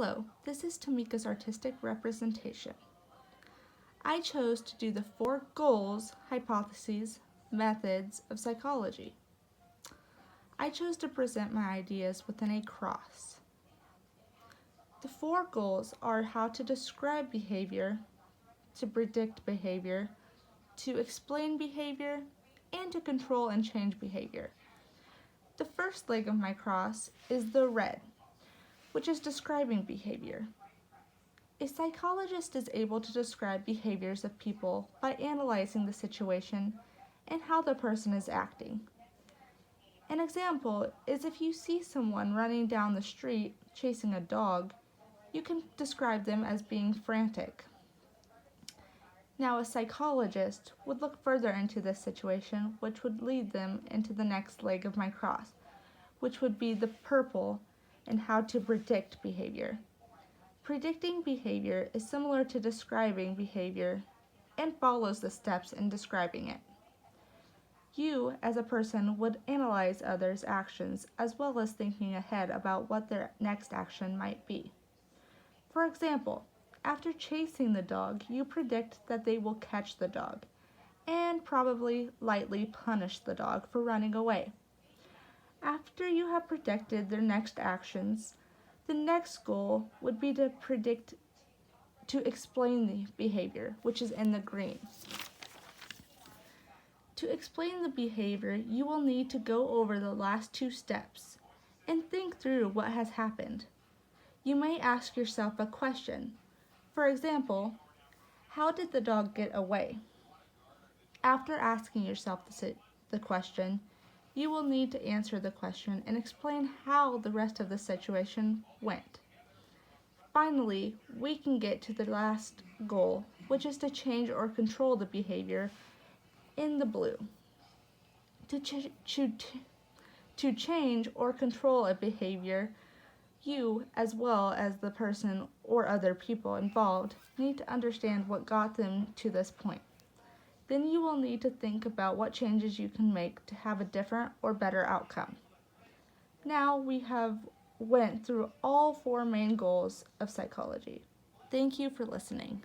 Hello, this is Tamika's artistic representation. I chose to do the 4 goals, hypotheses, methods of psychology. I chose to present my ideas within a cross. The 4 goals are how to describe behavior, to predict behavior, to explain behavior, and to control and change behavior. The first leg of my cross is the red, which is describing behavior. A psychologist is able to describe behaviors of people by analyzing the situation and how the person is acting. An example is if you see someone running down the street chasing a dog, you can describe them as being frantic. Now, a psychologist would look further into this situation, which would lead them into the next leg of my cross, which would be the purple and how to predict behavior. Predicting behavior is similar to describing behavior and follows the steps in describing it. You, as a person, would analyze others' actions as well as thinking ahead about what their next action might be. For example, after chasing the dog, you predict that they will catch the dog and probably lightly punish the dog for running away. After you have predicted their next actions, the next goal would be to explain the behavior, which is in the green. To explain the behavior, you will need to go over the last 2 steps and think through what has happened. You may ask yourself a question. For example, how did the dog get away? After asking yourself the question, you will need to answer the question and explain how the rest of the situation went. Finally, we can get to the last goal, which is to change or control the behavior in the blue. To change or control a behavior, you, as well as the person or other people involved, need to understand what got them to this point. Then you will need to think about what changes you can make to have a different or better outcome. Now we have went through all 4 main goals of psychology. Thank you for listening.